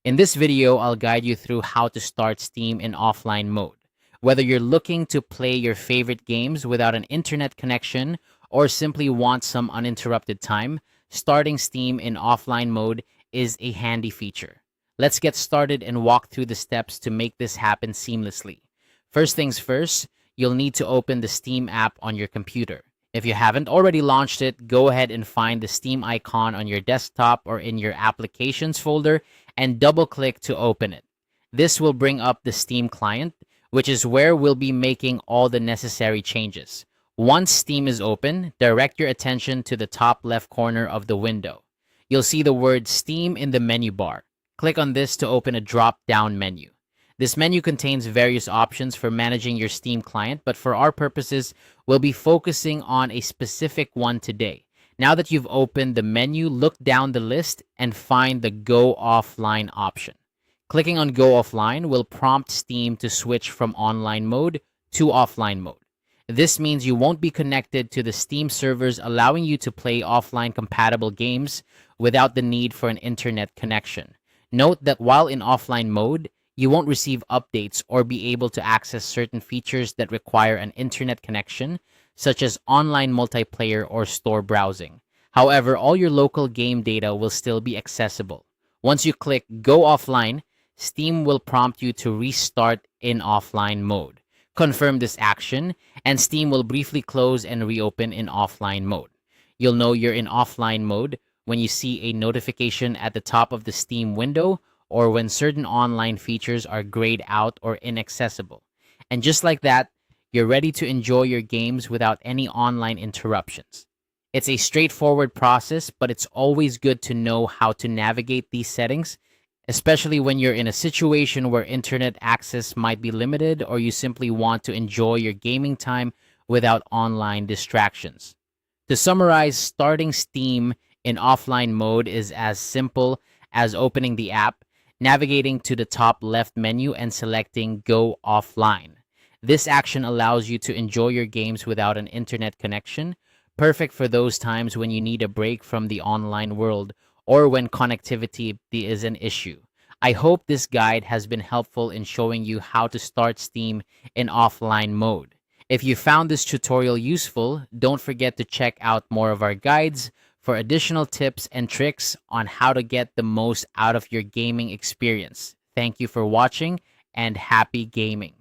In this video, I'll guide you through how to start Steam in offline mode. Whether you're looking to play your favorite games without an internet connection or simply want some uninterrupted time, starting Steam in offline mode is a handy feature. Let's get started and walk through the steps to make this happen seamlessly. First things first, you'll need to open the Steam app on your computer. If you haven't already launched it, go ahead and find the Steam icon on your desktop or in your applications folder and double click to open it. This will bring up the Steam client, which is where we'll be making all the necessary changes. Once Steam is open, direct your attention to the top left corner of the window. You'll see the word Steam in the menu bar. Click on this to open a drop-down menu. This menu contains various options for managing your Steam client, but for our purposes, we'll be focusing on a specific one today. Now that you've opened the menu, look down the list and find the Go Offline option. Clicking on Go Offline will prompt Steam to switch from online mode to offline mode. This means you won't be connected to the Steam servers, allowing you to play offline compatible games without the need for an internet connection. Note that while in offline mode, you won't receive updates or be able to access certain features that require an internet connection, such as online multiplayer or store browsing. However, all your local game data will still be accessible. Once you click Go Offline, Steam will prompt you to restart in offline mode. Confirm this action, and Steam will briefly close and reopen in offline mode. You'll know you're in offline mode when you see a notification at the top of the Steam window or when certain online features are grayed out or inaccessible. And just like that, you're ready to enjoy your games without any online interruptions. It's a straightforward process, but it's always good to know how to navigate these settings, especially when you're in a situation where internet access might be limited or you simply want to enjoy your gaming time without online distractions. To summarize, starting Steam in offline mode is as simple as opening the app, navigating to the top left menu, and selecting Go Offline. This action allows you to enjoy your games without an internet connection, perfect for those times when you need a break from the online world or when connectivity is an issue. I hope this guide has been helpful in showing you how to start Steam in offline mode. If you found this tutorial useful, don't forget to check out more of our guides for additional tips and tricks on how to get the most out of your gaming experience. Thank you for watching and happy gaming.